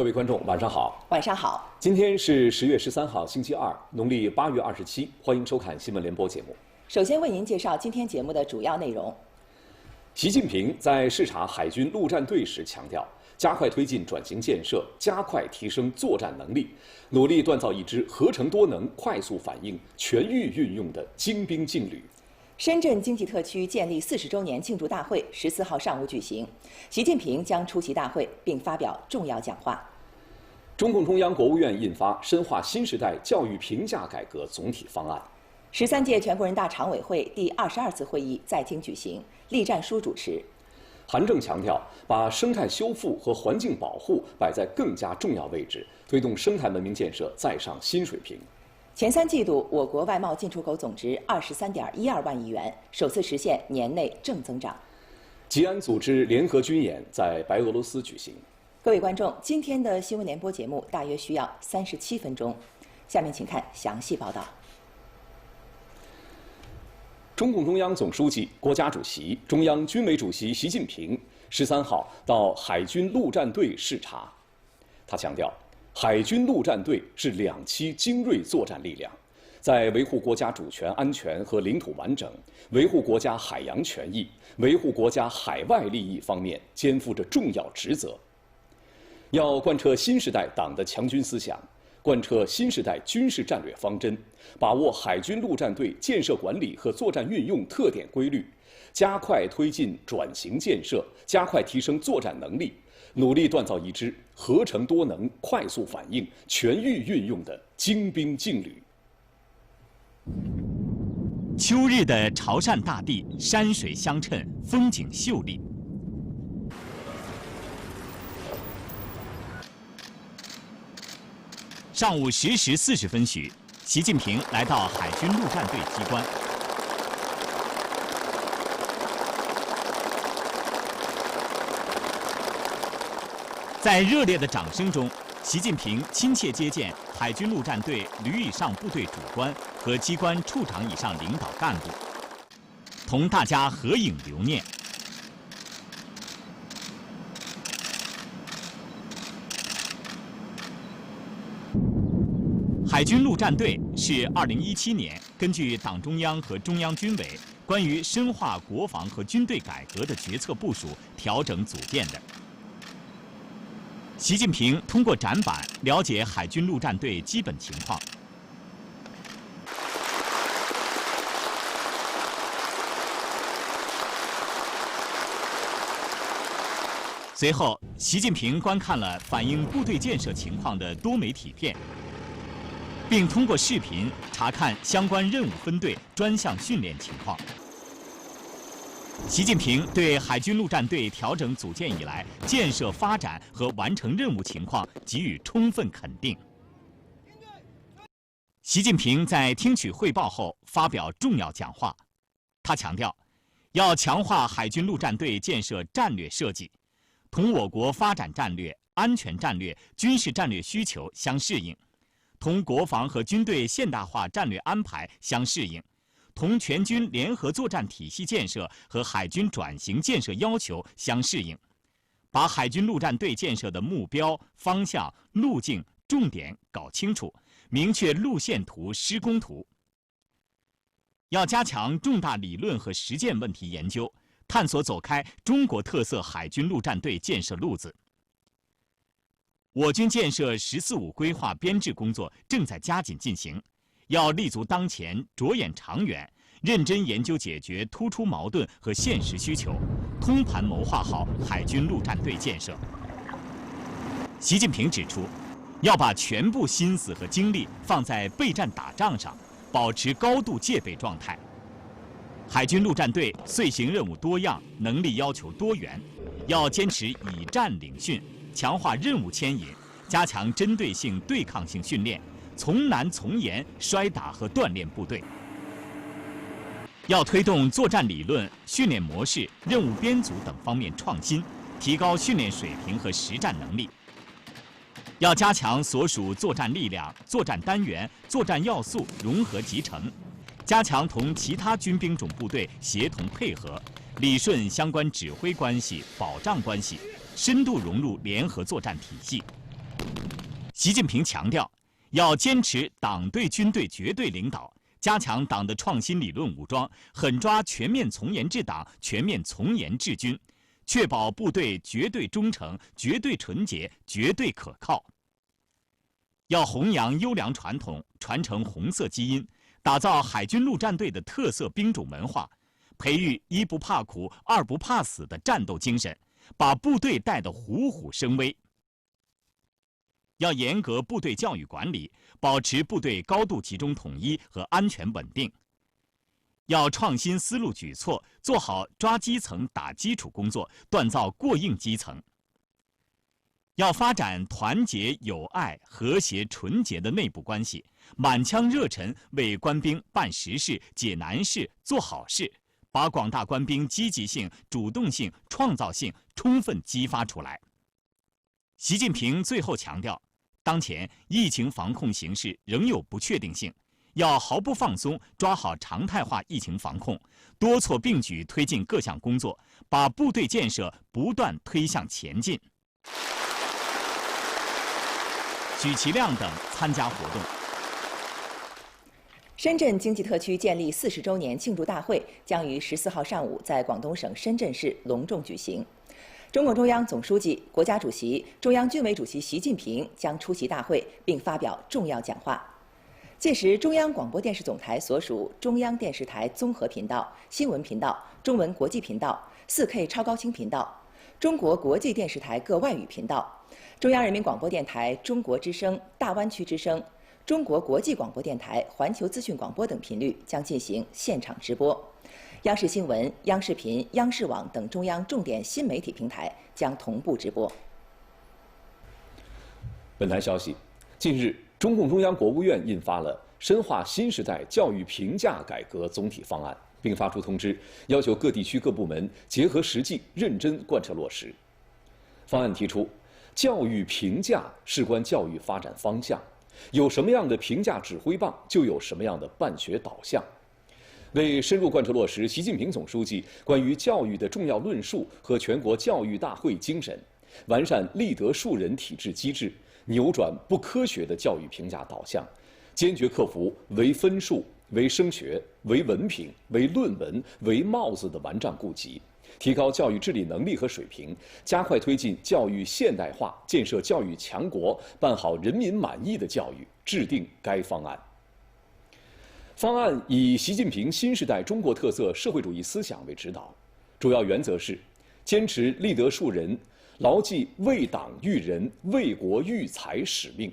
各位观众，晚上好。晚上好。今天是10月13号，星期二，农历8月27，欢迎收看新闻联播节目。首先为您介绍今天节目的主要内容。习近平在视察海军陆战队时强调，加快推进转型建设，加快提升作战能力，努力锻造一支合成多能、快速反应、全域运用的精兵劲旅。深圳经济特区建立40周年庆祝大会14号上午举行，习近平将出席大会并发表重要讲话。中共中央、国务院印发《深化新时代教育评价改革总体方案》。13届全国人大常委会第22次会议在京举行，栗战书主持。韩正强调，把生态修复和环境保护摆在更加重要位置，推动生态文明建设再上新水平。前3季度，我国外贸进出口总值23.12万亿元，首次实现年内正增长。吉安组织联合军演在白俄罗斯举行。各位观众，今天的新闻联播节目大约需要37分钟，下面请看详细报道。中共中央总书记、国家主席、中央军委主席习近平13号到海军陆战队视察。他强调，海军陆战队是2栖精锐作战力量，在维护国家主权安全和领土完整、维护国家海洋权益、维护国家海外利益方面肩负着重要职责。要贯彻新时代党的强军思想，贯彻新时代军事战略方针，把握海军陆战队建设管理和作战运用特点规律，加快推进转型建设，加快提升作战能力，努力锻造一支合成多能、快速反应、全域运用的精兵劲旅。秋日的潮汕大地，山水相衬，风景秀丽。上午10时40分许，习近平来到海军陆战队机关。在热烈的掌声中，习近平亲切接见海军陆战队旅以上部队主官和机关处长以上领导干部，同大家合影留念。海军陆战队是2017年根据党中央和中央军委关于深化国防和军队改革的决策部署调整组建的。习近平通过展板了解海军陆战队基本情况。随后，习近平观看了反映部队建设情况的多媒体片，并通过视频查看相关任务分队专项训练情况。习近平对海军陆战队调整组建以来建设发展和完成任务情况给予充分肯定。习近平在听取汇报后发表重要讲话，他强调，要强化海军陆战队建设战略设计，同我国发展战略、安全战略、军事战略需求相适应，同国防和军队现代化战略安排相适应，同全军联合作战体系建设和海军转型建设要求相适应，把海军陆战队建设的目标、方向、路径、重点搞清楚，明确路线图、施工图。要加强重大理论和实践问题研究，探索走开中国特色海军陆战队建设路子。我军建设“十四五”规划编制工作正在加紧进行，要立足当前，着眼长远，认真研究解决突出矛盾和现实需求，通盘谋划好海军陆战队建设。习近平指出，要把全部心思和精力放在备战打仗上，保持高度戒备状态。海军陆战队遂行任务多样，能力要求多元，要坚持以战领训，强化任务牵引，加强针对性、对抗性训练，从难从严摔打和锻炼部队。要推动作战理论、训练模式、任务编组等方面创新，提高训练水平和实战能力。要加强所属作战力量、作战单元、作战要素融合集成，加强同其他军兵种部队协同配合，理顺相关指挥关系、保障关系，深度融入联合作战体系。习近平强调，要坚持党对军队绝对领导，加强党的创新理论武装，狠抓全面从严治党、全面从严治军，确保部队绝对忠诚、绝对纯洁、绝对可靠。要弘扬优良传统，传承红色基因，打造海军陆战队的特色兵种文化，培育一不怕苦、二不怕死的战斗精神，把部队带得虎虎生威。要严格部队教育管理，保持部队高度集中统一和安全稳定。要创新思路举措，做好抓基层打基础工作，锻造过硬基层。要发展团结友爱、和谐纯洁的内部关系，满腔热忱为官兵办实事、解难事、做好事，把广大官兵积极性、主动性、创造性充分激发出来。习近平最后强调，当前疫情防控形势仍有不确定性，要毫不放松，抓好常态化疫情防控，多措并举推进各项工作，把部队建设不断推向前进。许其亮等参加活动。深圳经济特区建立40周年庆祝大会将于14号上午在广东省深圳市隆重举行。中共中央总书记、国家主席、中央军委主席习近平将出席大会并发表重要讲话。届时，中央广播电视总台所属中央电视台综合频道、新闻频道、中文国际频道、4K 超高清频道、中国国际电视台各外语频道、中央人民广播电台中国之声、大湾区之声、中国国际广播电台环球资讯广播等频率将进行现场直播。央视新闻、央视频、央视网等中央重点新媒体平台将同步直播。本台消息，近日，中共中央国务院印发了《深化新时代教育评价改革总体方案》，并发出通知，要求各地区各部门结合实际，认真贯彻落实。方案提出，教育评价事关教育发展方向，有什么样的评价指挥棒，就有什么样的办学导向。为深入贯彻落实习近平总书记关于教育的重要论述和全国教育大会精神，完善立德树人体制机制，扭转不科学的教育评价导向，坚决克服唯分数、唯升学、唯文凭、唯论文、唯帽子的顽瘴痼疾，提高教育治理能力和水平，加快推进教育现代化，建设教育强国，办好人民满意的教育，制定该方案。方案以习近平新时代中国特色社会主义思想为指导，主要原则是坚持立德树人，牢记为党育人、为国育才使命，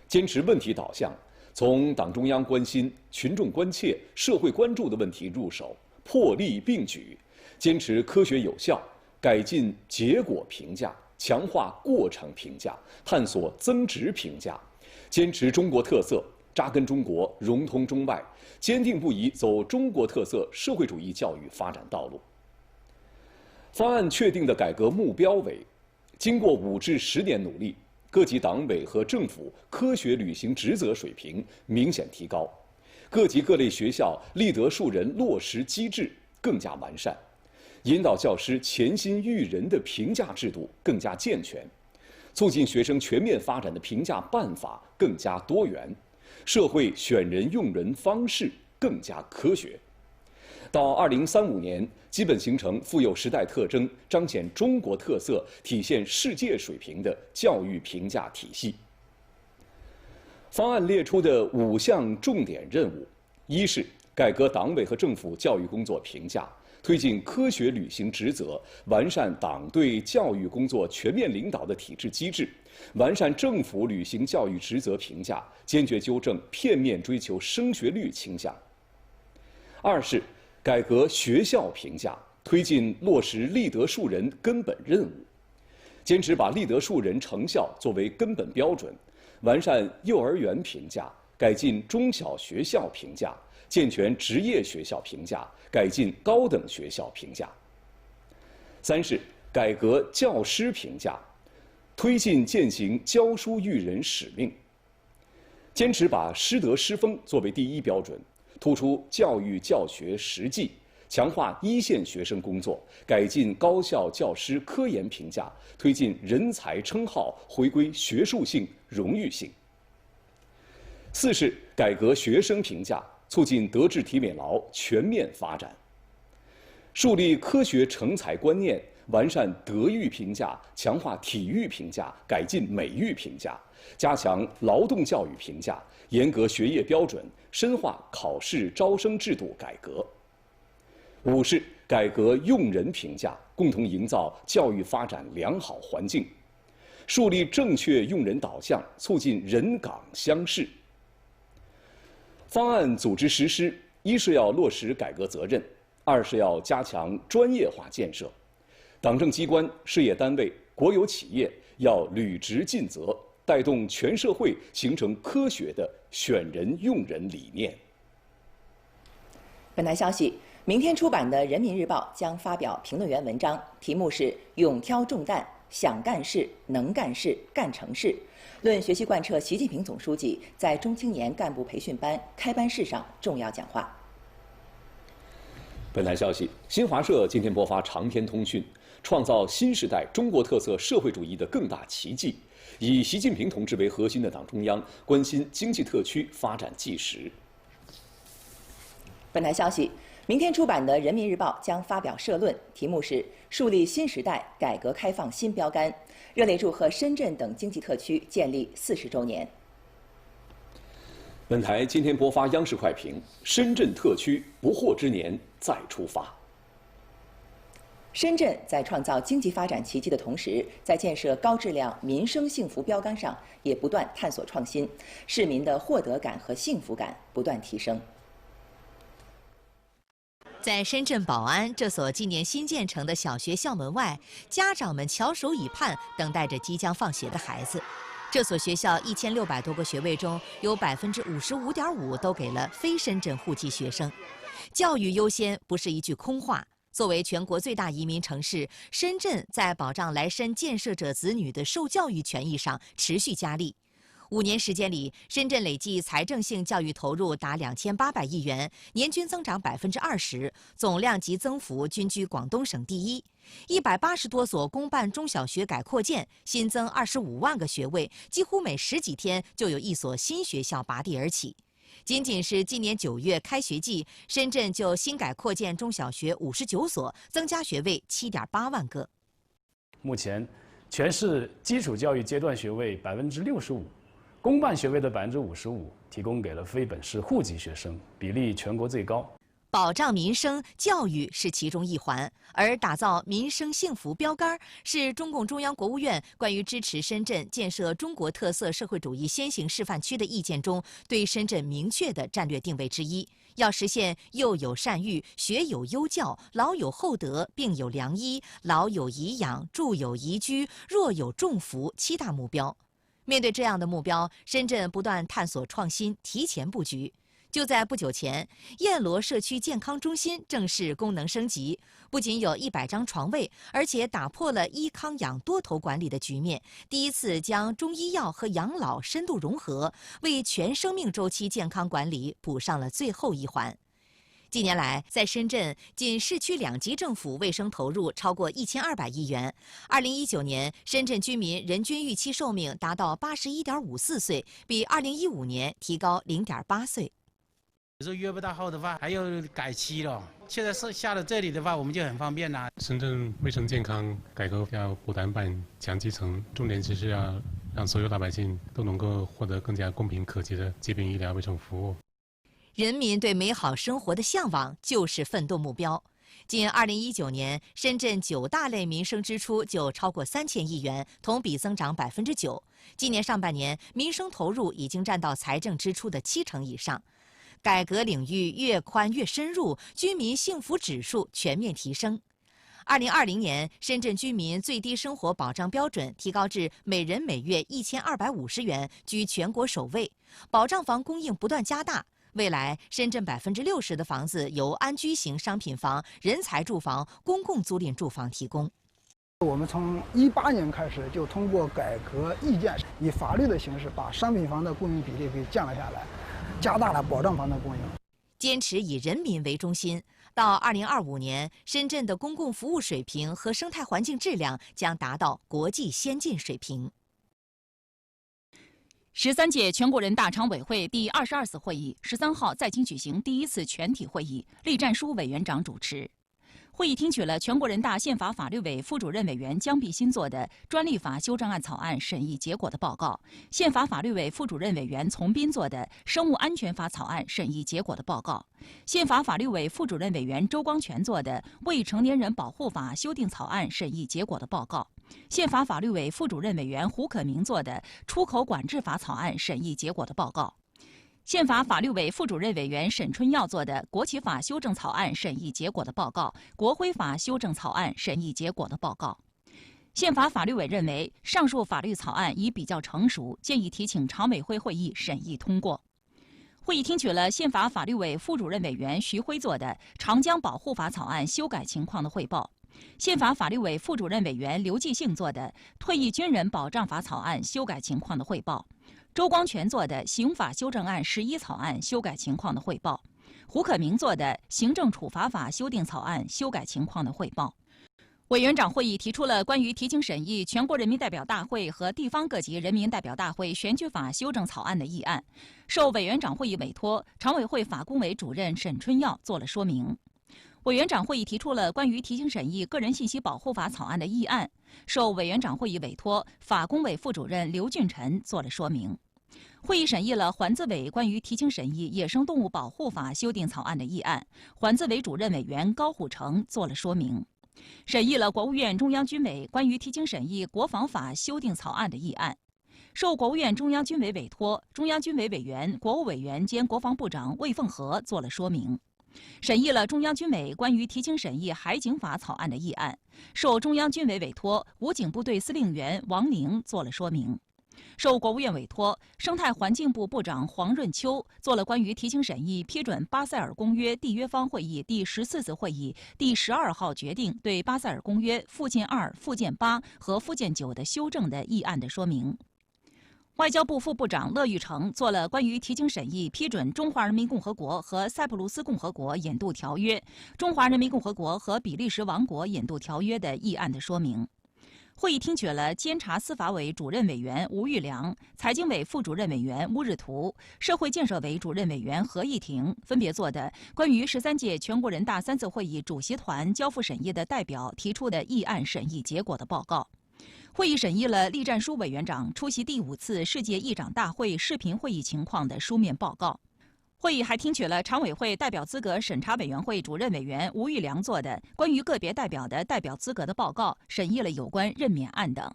坚持问题导向，从党中央关心、群众关切、社会关注的问题入手，破例并举，坚持科学有效，改进结果评价，强化过程评价，探索增值评价，坚持中国特色，扎根中国，融通中外，坚定不移走中国特色社会主义教育发展道路。方案确定的改革目标为：经过5至10年努力，各级党委和政府科学履行职责水平明显提高，各级各类学校立德树人落实机制更加完善，引导教师潜心育人的评价制度更加健全，促进学生全面发展的评价办法更加多元，社会选人用人方式更加科学。到2035年，基本形成富有时代特征、彰显中国特色、体现世界水平的教育评价体系。方案列出的5项重点任务：一是改革党委和政府教育工作评价，推进科学履行职责，完善党对教育工作全面领导的体制机制，完善政府履行教育职责评价，坚决纠正片面追求升学率倾向。二是改革学校评价，推进落实立德树人根本任务，坚持把立德树人成效作为根本标准，完善幼儿园评价，改进中小学校评价，健全职业学校评价，改进高等学校评价。三是改革教师评价，推进践行教书育人使命，坚持把师德师风作为第一标准，突出教育教学实际，强化一线学生工作，改进高校教师科研评价，推进人才称号回归学术性、荣誉性。4是改革学生评价，促进德智体美劳全面发展，树立科学成才观念，完善德育评价，强化体育评价，改进美育评价，加强劳动教育评价，严格学业标准，深化考试招生制度改革。5是改革用人评价，共同营造教育发展良好环境，树立正确用人导向，促进人岗乡市。方案组织实施：1是要落实改革责任，2是要加强专业化建设。党政机关、事业单位、国有企业要履职尽责，带动全社会形成科学的选人用人理念。本台消息，明天出版的《人民日报》将发表评论员文章，题目是“勇挑重担，想干事、能干事、干成事”，论学习贯彻习近平总书记在中青年干部培训班开班式上重要讲话。本台消息，新华社今天播发长篇通讯，创造新时代中国特色社会主义的更大奇迹，以习近平同志为核心的党中央关心经济特区发展纪实。本台消息，明天出版的《人民日报》将发表社论，题目是“树立新时代改革开放新标杆”，热烈祝贺深圳等经济特区建立40周年。本台今天播发央视快评：深圳特区不惑之年再出发。深圳在创造经济发展奇迹的同时，在建设高质量民生幸福标杆上也不断探索创新，市民的获得感和幸福感不断提升。在深圳宝安这所今年新建成的小学校门外，家长们翘首以盼，等待着即将放学的孩子。这所学校1600多个学位中，有55.5%都给了非深圳户籍学生。教育优先不是一句空话。作为全国最大移民城市，深圳在保障来深建设者子女的受教育权益上持续加力。5年时间里，深圳累计财政性教育投入达2800亿元，年均增长20%，总量级增幅均居广东省第一。180多所公办中小学改扩建，新增25万个学位，几乎每10几天就有一所新学校拔地而起。仅仅是今年9月开学季，深圳就新改扩建中小学59所，增加学位7.8万个。目前，全市基础教育阶段学位65%。公办学位的55%提供给了非本市户籍学生，比例全国最高。保障民生教育是其中一环，而打造民生幸福标杆是中共中央国务院关于支持深圳建设中国特色社会主义先行示范区的意见中对深圳明确的战略定位之一。要实现幼有善育、学有优教、老有厚德、病有良医、老有颐养、住有宜居、弱有重福7大目标。面对这样的目标，深圳不断探索创新，提前布局。就在不久前，燕罗社区健康中心正式功能升级，不仅有100张床位，而且打破了医康养多头管理的局面，第一次将中医药和养老深度融合，为全生命周期健康管理补上了最后一环。近年来，在深圳，仅市区2级政府卫生投入超过1200亿元。2019年，深圳居民人均预期寿命达到81.54岁，比2015年提高0.8岁。有时候约不到号的话，还要改期了。现在是下了这里的话，我们就很方便啦。深圳卫生健康改革要不断办强基层，重点就是要让所有老百姓都能够获得更加公平可及的疾病医疗卫生服务。人民对美好生活的向往就是奋斗目标。仅2019年，深圳9大类民生支出就超过3000亿元，同比增长9%。今年上半年，民生投入已经占到财政支出的70%以上。改革领域越宽越深入，居民幸福指数全面提升。2020年，深圳居民最低生活保障标准提高至每人每月1250元，居全国首位。保障房供应不断加大。未来，深圳60%的房子由安居型商品房、人才住房、公共租赁住房提供。我们从18年开始就通过改革意见，以法律的形式把商品房的供应比例给降了下来，加大了保障房的供应。坚持以人民为中心，到2025年，深圳的公共服务水平和生态环境质量将达到国际先进水平。13届全国人大常委会第22次会议13号在京举行第1次全体会议，栗战书委员长主持。会议听取了全国人大宪法法律委副主任委员姜碧新做的专利法修正案草案审议结果的报告，宪法法律委副主任委员丛斌做的生物安全法草案审议结果的报告，宪法法律委副主任委员周光全做的未成年人保护法修订草案审议结果的报告，宪法法律委副主任委员胡可明做的出口管制法草案审议结果的报告。宪法法律委副主任委员沈春耀做的国旗法修正草案审议结果的报告，国徽法修正草案审议结果的报告。宪法法律委认为，上述法律草案已比较成熟，建议提请常委会会议审议通过。会议听取了宪法法律委副主任委员徐辉做的长江保护法草案修改情况的汇报，宪法法律委副主任委员刘继兴做的退役军人保障法草案修改情况的汇报，周光全做的刑法修正案11草案修改情况的汇报，胡可明做的行政处罚法修订草案修改情况的汇报。委员长会议提出了关于提请审议全国人民代表大会和地方各级人民代表大会选举法修正草案的议案，受委员长会议委托，常委会法工委主任沈春耀做了说明。委员长会议提出了关于提请审议个人信息保护法草案的议案，受委员长会议委托，法工委副主任刘俊臣做了说明。会议审议了环资委关于提请审议野生动物保护法修订草案的议案，环资委主任委员高虎成做了说明。审议了国务院中央军委关于提请审议国防法修订草案的议案，受国务院中央军委委托，中央军委委员、国务委员兼国防部长魏凤和做了说明。审议了中央军委关于提请审议海警法草案的议案，受中央军委委托，武警部队司令员王宁做了说明。受国务院委托，生态环境部部长黄润秋做了关于提请审议批准巴塞尔公约缔约方会议第14次会议第12号决定对巴塞尔公约附件2、附件8和附件9的修正的议案的说明。外交部副部长乐玉成做了关于提请审议批准中华人民共和国和塞浦路斯共和国引渡条约、中华人民共和国和比利时王国引渡条约的议案的说明。会议听取了监察司法委主任委员吴玉良、财经委副主任委员乌日图、社会建设委主任委员何义庭分别做的关于13届全国人大3次会议主席团交付审议的代表提出的议案审议结果的报告。会议审议了栗战书委员长出席第5次世界议长大会视频会议情况的书面报告。会议还听取了常委会代表资格审查委员会主任委员吴玉良做的关于个别代表的代表资格的报告，审议了有关任免案等。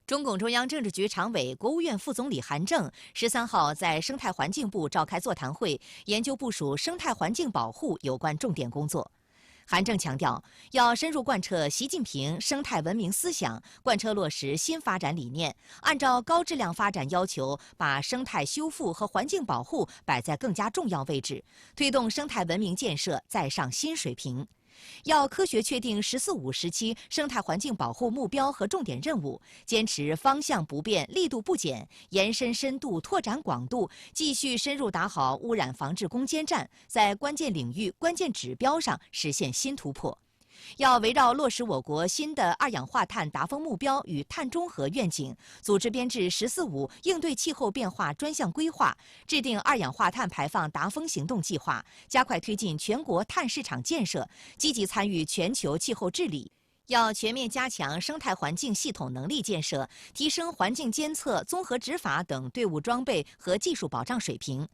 中共中央政治局常委、国务院副总理韩正13号在生态环境部召开座谈会，研究部署生态环境保护有关重点工作。韩正强调，要深入贯彻习近平生态文明思想，贯彻落实新发展理念，按照高质量发展要求，把生态修复和环境保护摆在更加重要位置，推动生态文明建设再上新水平。要科学确定“14·5”时期生态环境保护目标和重点任务，坚持方向不变、力度不减，延伸深度、拓展广度，继续深入打好污染防治攻坚战，在关键领域、关键指标上实现新突破。要围绕落实我国新的二氧化碳达峰目标与碳中和愿景，组织编制“14·5”应对气候变化专项规划，制定二氧化碳排放达峰行动计划，加快推进全国碳市场建设，积极参与全球气候治理。要全面加强生态环境系统能力建设，提升环境监测、综合执法等队伍装备和技术保障水平。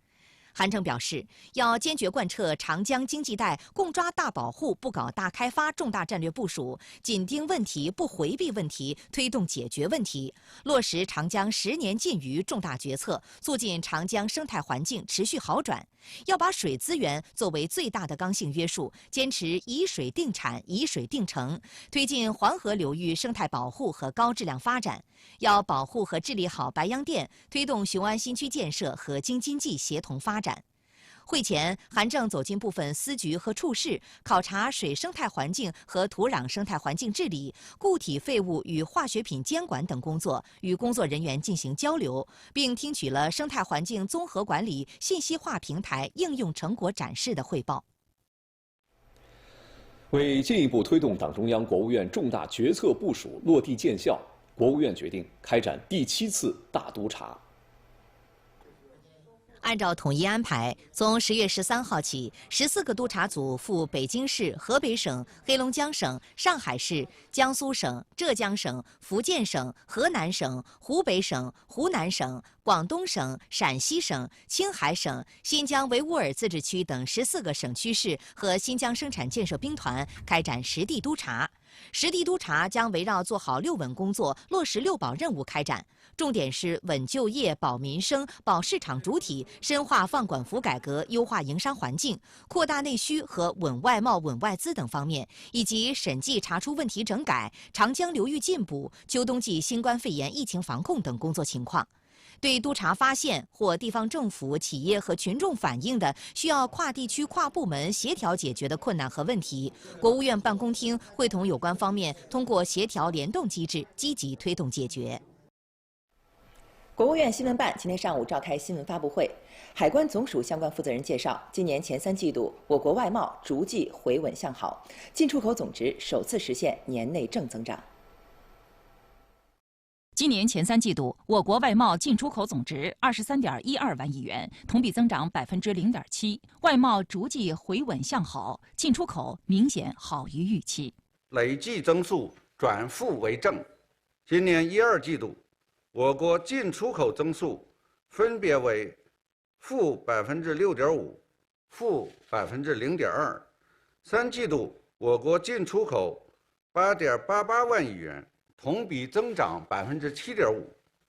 韩正表示，要坚决贯彻长江经济带共抓大保护、不搞大开发重大战略部署，紧盯问题，不回避问题，推动解决问题，落实长江10年禁渔重大决策，促进长江生态环境持续好转。要把水资源作为最大的刚性约束，坚持以水定产、以水定城，推进黄河流域生态保护和高质量发展。要保护和治理好白洋淀，推动雄安新区建设和京津冀协同发展。会前，韩正走进部分司局和处室，考察水生态环境和土壤生态环境治理、固体废物与化学品监管等工作，与工作人员进行交流，并听取了生态环境综合管理信息化平台应用成果展示的汇报。为进一步推动党中央、国务院重大决策部署落地见效，国务院决定开展第7次大督查。按照统一安排，从10月13号起，14个督查组赴北京市、河北省、黑龙江省、上海市、江苏省、浙江省、福建省、河南省、湖北省、湖南省、广东省、陕西省、青海省、新疆维吾尔自治区等14个省区市和新疆生产建设兵团开展实地督查。实地督查将围绕做好6稳工作、落实6保任务开展，重点是稳就业、保民生、保市场主体，深化放管服改革，优化营商环境，扩大内需和稳外贸、稳外资等方面，以及审计查出问题整改、长江流域进补、秋冬季新冠肺炎疫情防控等工作情况。对督查发现或地方政府、企业和群众反映的需要跨地区、跨部门协调解决的困难和问题，国务院办公厅会同有关方面通过协调联动机制，积极推动解决。国务院新闻办今天上午召开新闻发布会，海关总署相关负责人介绍，今年前3季度，我国外贸逐季回稳向好，进出口总值首次实现年内正增长。今年前3季度，我国外贸进出口总值23.12万亿元，同比增长0.7%，外贸逐季回稳向好，进出口明显好于预期。累计增速转负为正。今年1、2季度，我国进出口增速分别为负6.5%、负0.2%。3季度，我国进出口8.88万亿元。同比增长7.5%。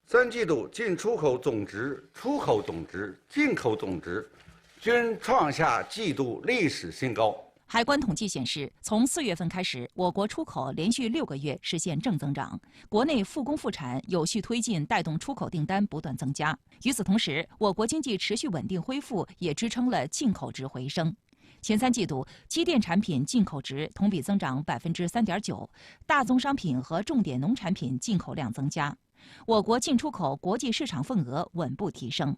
3季度进出口总值、出口总值、进口总值均创下季度历史新高。海关统计显示，从4月份开始，我国出口连续6个月实现正增长，国内复工复产有序推进，带动出口订单不断增加。与此同时，我国经济持续稳定恢复，也支撑了进口值回升。前3季度，机电产品进口值同比增长3.9%，大宗商品和重点农产品进口量增加，我国进出口国际市场份额稳步提升。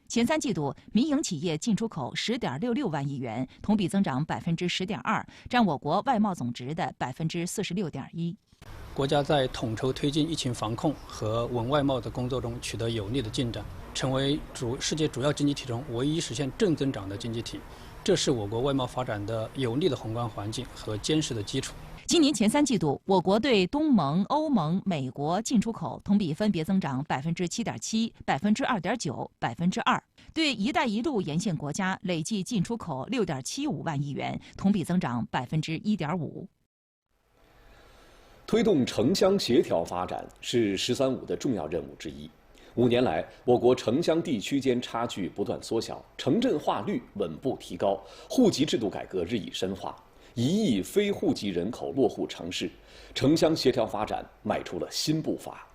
前3季度，民营企业进出口10.66万亿元，同比增长10.2%，占我国外贸总值的46.1%。国家在统筹推进疫情防控和稳外贸的工作中取得有力的进展，成为世界主要经济体中唯一实现正增长的经济体。这是我国外贸发展的有利的宏观环境和坚实的基础。今年前3季度，我国对东盟、欧盟、美国进出口同比分别增长7.7%、2.9%、2%。对“一带一路”沿线国家累计进出口6.75万亿元，同比增长1.5%。推动城乡协调发展是“十三五”的重要任务之一。5年来，我国城乡地区间差距不断缩小，城镇化率稳步提高，户籍制度改革日益深化，1亿非户籍人口落户城市，城乡协调发展迈出了新步伐。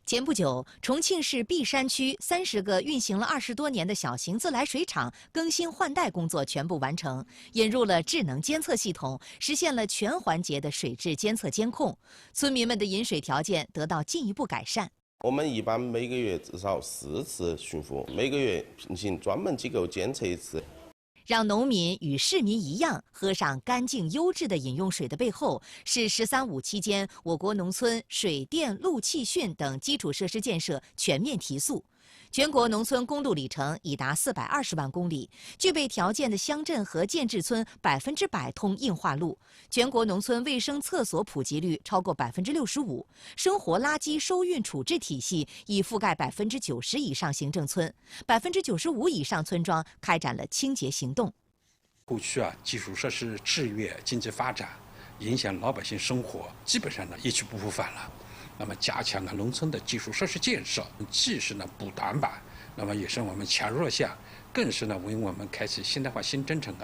前不久，重庆市璧山区30个运行了20多年的小型自来水厂更新换代工作全部完成，引入了智能监测系统，实现了全环节的水质监测监控，村民们的饮水条件得到进一步改善。我们一般每个月至少4次巡抚，每个月进行专门机构监测1次。让农民与市民一样喝上干净优质的饮用水的背后，是“十三五”期间我国农村水电路气汛等基础设施建设全面提速。全国农村公路里程已达420万公里，具备条件的乡镇和建制村100%通硬化路，全国农村卫生厕所普及率超过65%，生活垃圾收运处置体系已覆盖90%以上行政村，95%以上村庄开展了清洁行动。过去基础设施制约经济发展，影响老百姓生活，基本上一去不复返了。那么加强了农村的基础设施建设，既是补短板，那么也是我们强弱项，更是为我们开启现代化新征程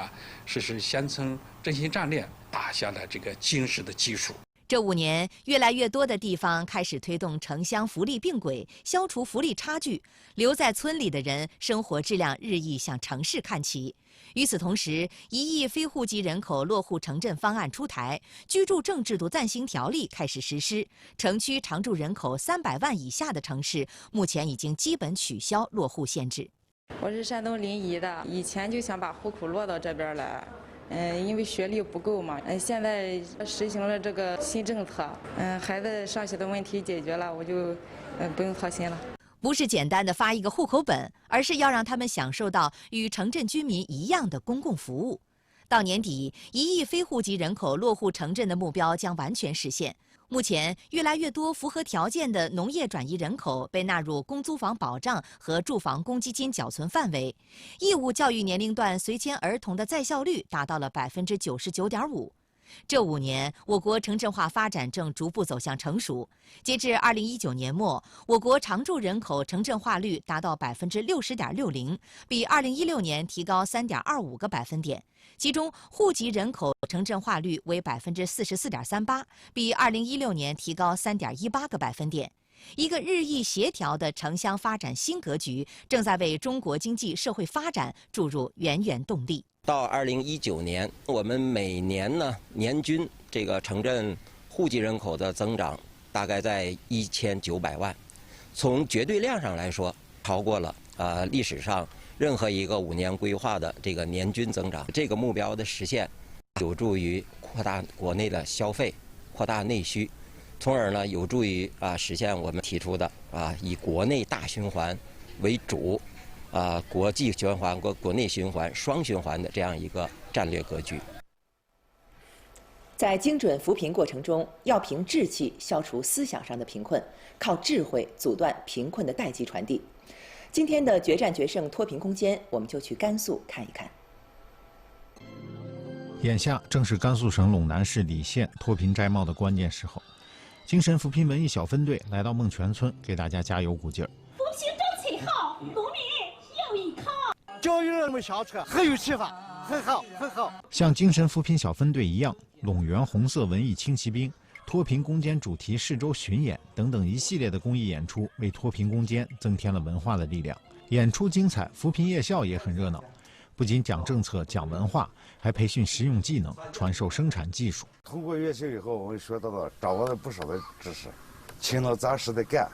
实施乡村振兴战略打下了这个坚实的基础。这5年，越来越多的地方开始推动城乡福利并轨，消除福利差距，留在村里的人生活质量日益向城市看齐。与此同时，1亿非户籍人口落户城镇方案出台，居住证制度暂行条例开始实施，城区常住人口300万以下的城市，目前已经基本取消落户限制。我是山东临沂的，以前就想把户口落到这边来。因为学历不够嘛，现在实行了这个新政策，孩子上学的问题解决了，我就不用操心了。不是简单的发一个户口本，而是要让他们享受到与城镇居民一样的公共服务。到年底，1亿非户籍人口落户城镇的目标将完全实现。目前，越来越多符合条件的农业转移人口被纳入公租房保障和住房公积金缴存范围，义务教育年龄段随迁儿童的在校率达到了99.5%。这5年，我国城镇化发展正逐步走向成熟。截至2019年末，我国常住人口城镇化率达到60.60%，比2016年提高3.25个百分点。其中，户籍人口城镇化率为44.38%，比2016年提高3.18个百分点。一个日益协调的城乡发展新格局，正在为中国经济社会发展注入源源动力。到2019年，我们每年呢年均这个城镇户籍人口的增长大概在1900万，从绝对量上来说，超过了历史上任何一个5年规划的这个年均增长。这个目标的实现，有助于扩大国内的消费，扩大内需，从而呢有助于实现我们提出的以国内大循环为主。国际循环、国内循环双循环的这样一个战略格局。在精准扶贫过程中，要凭志气消除思想上的贫困，靠智慧阻断贫困的代际传递。今天的决战决胜脱贫攻坚，我们就去甘肃看一看。眼下正是甘肃省陇南市礼县脱贫摘帽的关键时候，精神扶贫文艺小分队来到孟泉村，给大家加油鼓劲儿。扶贫政策好，农民要依靠。教育人们下车很有启发，很好，很好。像精神扶贫小分队一样，陇源红色文艺轻骑兵、脱贫攻坚主题市州巡演等等一系列的公益演出，为脱贫攻坚增添了文化的力量。演出精彩，扶贫夜校也很热闹，不仅讲政策、讲文化，还培训实用技能，传授生产技术。通过夜校以后，我们学到了，掌握了不少的知识，勤劳扎实的干，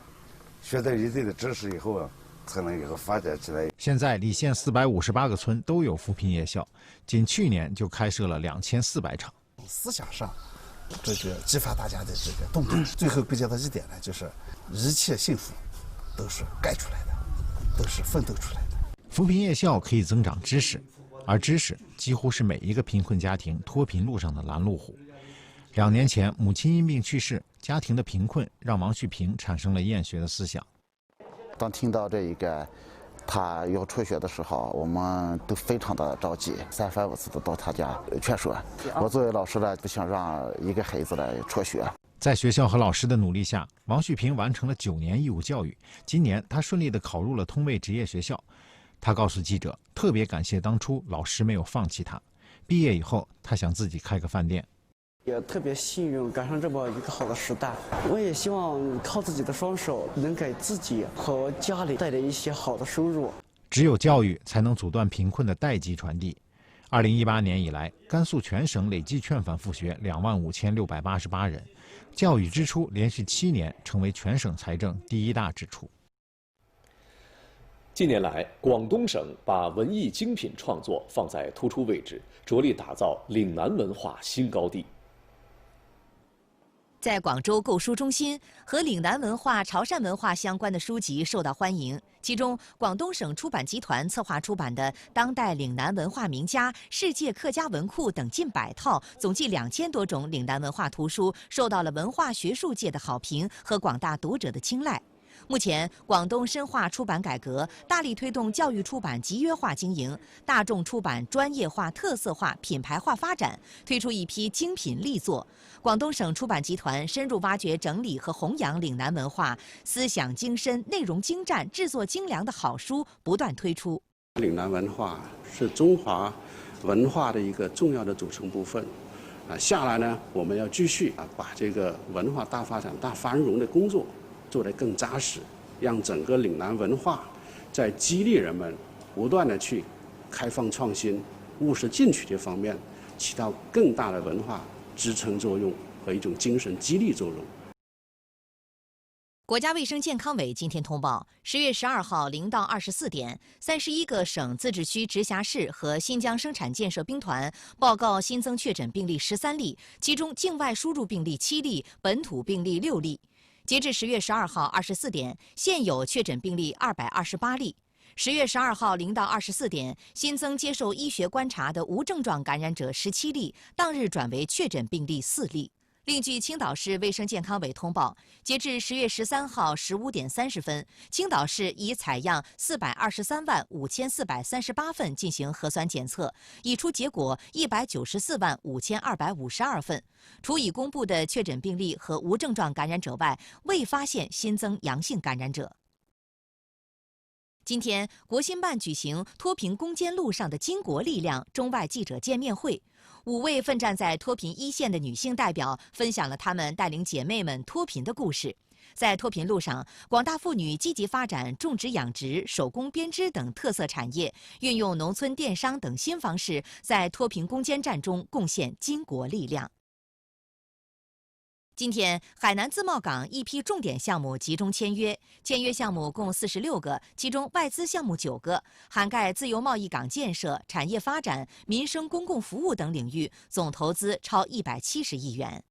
学到一定的知识以后啊，才能以后发展起来。现在礼县458个村都有扶贫夜校，仅去年就开设了2400场。思想上，这个激发大家的这个动力。最后归结到一点呢，就是一切幸福都是盖出来的，都是奋斗出来的。扶贫夜校可以增长知识，而知识几乎是每一个贫困家庭脱贫路上的拦路虎。2年前，母亲因病去世，家庭的贫困让王旭平产生了厌学的思想。当听到这一个他要辍学的时候，我们都非常的着急，3番5次的到他家劝说。我作为老师呢，不想让一个孩子来辍学。在学校和老师的努力下，王旭平完成了9年义务教育。今年他顺利地考入了通卫职业学校。他告诉记者，特别感谢当初老师没有放弃他。毕业以后，他想自己开个饭店。也特别幸运赶上这么一个好的时代，我也希望靠自己的双手能给自己和家里带来一些好的收入。只有教育才能阻断贫困的代际传递。2018年以来，甘肃全省累计劝返复学25688人，教育支出连续7年成为全省财政第1大支出。近年来，广东省把文艺精品创作放在突出位置，着力打造岭南文化新高地。在广州购书中心，和岭南文化、潮汕文化相关的书籍受到欢迎。其中，广东省出版集团策划出版的《当代岭南文化名家》《世界客家文库》等近100套，总计2000多种岭南文化图书，受到了文化学术界的好评和广大读者的青睐。目前，广东深化出版改革，大力推动教育出版集约化经营，大众出版专业化、特色化、品牌化发展，推出一批精品力作。广东省出版集团深入挖掘、整理和弘扬岭南文化，思想精深、内容精湛、制作精良的好书不断推出。岭南文化是中华文化的一个重要的组成部分，下来呢，我们要继续把这个文化大发展、大繁荣的工作做得更扎实，让整个岭南文化在激励人们不断的去开放创新、务实进取这方面起到更大的文化支撑作用和一种精神激励作用。国家卫生健康委今天通报，10月12号0到24点，31个省、自治区、直辖市和新疆生产建设兵团报告新增确诊病例13例，其中境外输入病例7例，本土病例6例。截至10月12号24点，现有确诊病例228例。10月12号0到24点，新增接受医学观察的无症状感染者17例，当日转为确诊病例4例。另据青岛市卫生健康委通报，截至10月13号15点30分，青岛市已采样4235438份进行核酸检测，已出结果1945252份。除已公布的确诊病例和无症状感染者外，未发现新增阳性感染者。今天，国新办举行脱贫攻坚路上的巾帼力量中外记者见面会，5位奋战在脱贫一线的女性代表分享了她们带领姐妹们脱贫的故事。在脱贫路上，广大妇女积极发展种植养殖、手工编织等特色产业，运用农村电商等新方式，在脱贫攻坚战中贡献巾帼力量。今天，海南自贸港一批重点项目集中签约，签约项目共46个，其中外资项目9个，涵盖自由贸易港建设、产业发展、民生公共服务等领域，总投资超170亿元。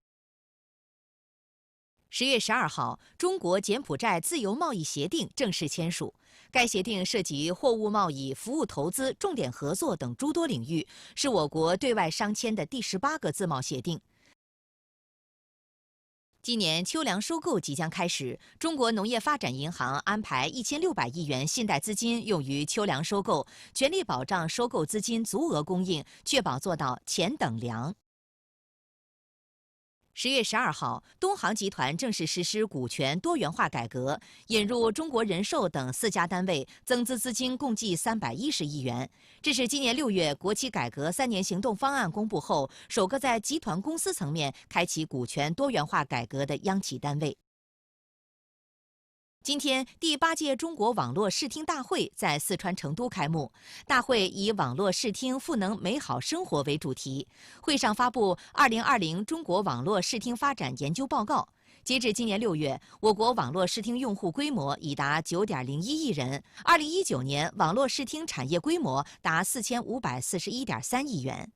10月12号，中国柬埔寨自由贸易协定正式签署。该协定涉及货物贸易、服务投资、重点合作等诸多领域，是我国对外商签的第18个自贸协定。今年秋粮收购即将开始，中国农业发展银行安排1600亿元信贷资金用于秋粮收购，全力保障收购资金足额供应，确保做到钱等粮。10月12号，东航集团正式实施股权多元化改革，引入中国人寿等4家单位，增资资金共计310亿元。这是今年6月国企改革3年行动方案公布后，首个在集团公司层面开启股权多元化改革的央企单位。今天，第8届中国网络视听大会在四川成都开幕。大会以网络视听赋能美好生活为主题。会上发布2020中国网络视听发展研究报告。截至今年6月，我国网络视听用户规模已达9.01亿人。2019年，网络视听产业规模达4541.3亿元。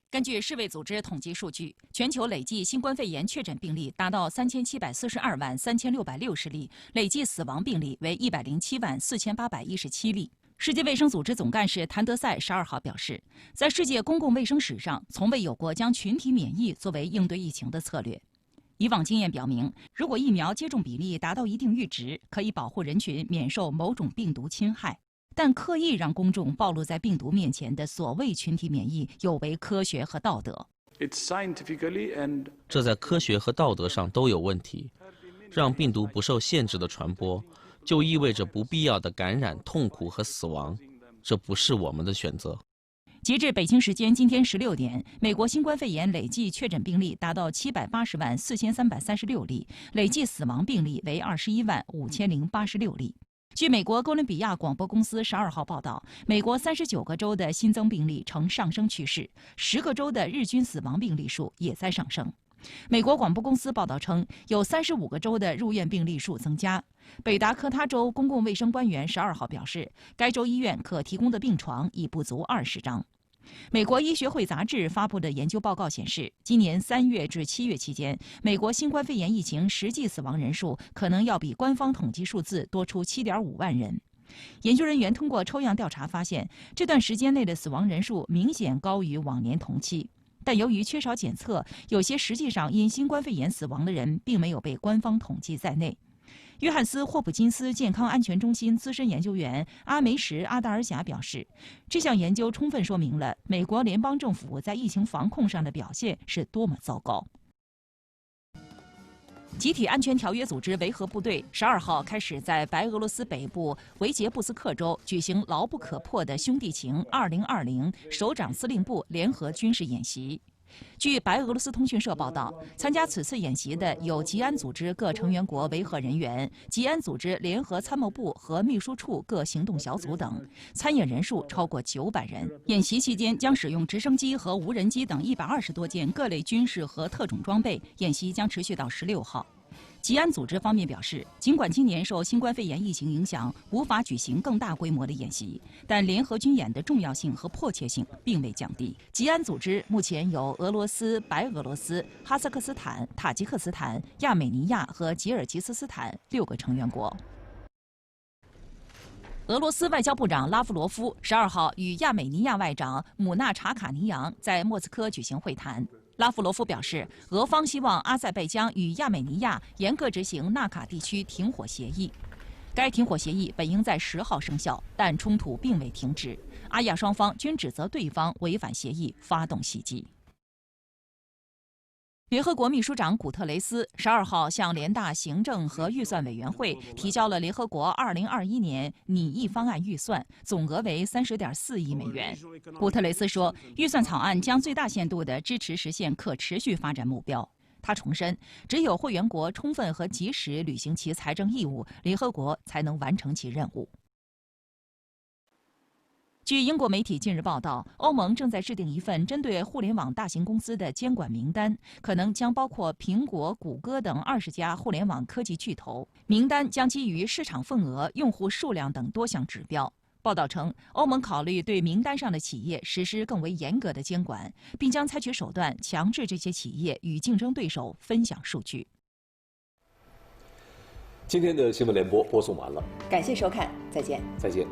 根据世卫组织统计数据，全球累计新冠肺炎确诊病例达到3742万3660例，累计死亡病例为107万4817例。世界卫生组织总干事谭德赛12号表示，在世界公共卫生史上，从未有过将群体免疫作为应对疫情的策略。以往经验表明，如果疫苗接种比例达到一定阈值，可以保护人群免受某种病毒侵害。但刻意让公众暴露在病毒面前的所谓群体免疫，有违科学和道德。这在科学和道德上都有问题。让病毒不受限制的传播，就意味着不必要的感染、痛苦和死亡，这不是我们的选择。截至北京时间今天16点，美国新冠肺炎累计确诊病例达到780万4336例，累计死亡病例为21万5086例。据美国哥伦比亚广播公司12号报道，美国39个州的新增病例呈上升趋势，10个州的日均死亡病例数也在上升。美国广播公司报道称，有35个州的入院病例数增加。北达科他州公共卫生官员12号表示，该州医院可提供的病床已不足20张。美国医学会杂志发布的研究报告显示，今年3月至7月期间，美国新冠肺炎疫情实际死亡人数可能要比官方统计数字多出7.5万人。研究人员通过抽样调查发现，这段时间内的死亡人数明显高于往年同期。但由于缺少检测，有些实际上因新冠肺炎死亡的人并没有被官方统计在内。约翰斯·霍普金斯健康安全中心资深研究员阿梅什·阿达尔贾表示，这项研究充分说明了美国联邦政府在疫情防控上的表现是多么糟糕。集体安全条约组织维和部队12号开始在白俄罗斯北部维捷布斯克州举行牢不可破的兄弟情2020首长司令部联合军事演习。据白俄罗斯通讯社报道，参加此次演习的有吉安组织各成员国维和人员、吉安组织联合参谋部和秘书处各行动小组等，参演人数超过900人。演习期间将使用直升机和无人机等120多件各类军事和特种装备，演习将持续到16号。吉安组织方面表示，尽管今年受新冠肺炎疫情影响，无法举行更大规模的演习，但联合军演的重要性和迫切性并未降低。吉安组织目前由俄罗斯、白俄罗斯、哈萨克斯坦、塔吉克斯坦、亚美尼亚和吉尔吉斯斯坦6个成员国。俄罗斯外交部长拉夫罗夫12号与亚美尼亚外长姆纳查卡尼扬在莫斯科举行会谈。拉夫罗夫表示，俄方希望阿塞拜疆与亚美尼亚严格执行纳卡地区停火协议。该停火协议本应在10号生效，但冲突并未停止。阿亚双方均指责对方违反协议，发动袭击。联合国秘书长古特雷斯12号向联大行政和预算委员会提交了联合国2021年拟议方案预算，总额为30.4亿美元。古特雷斯说，预算草案将最大限度地支持实现可持续发展目标。他重申，只有会员国充分和及时履行其财政义务，联合国才能完成其任务。据英国媒体近日报道，欧盟正在制定一份针对互联网大型公司的监管名单，可能将包括苹果、谷歌等20家互联网科技巨头。名单将基于市场份额、用户数量等多项指标。报道称，欧盟考虑对名单上的企业实施更为严格的监管，并将采取手段强制这些企业与竞争对手分享数据。今天的新闻联播播送完了，感谢收看，再见。再见。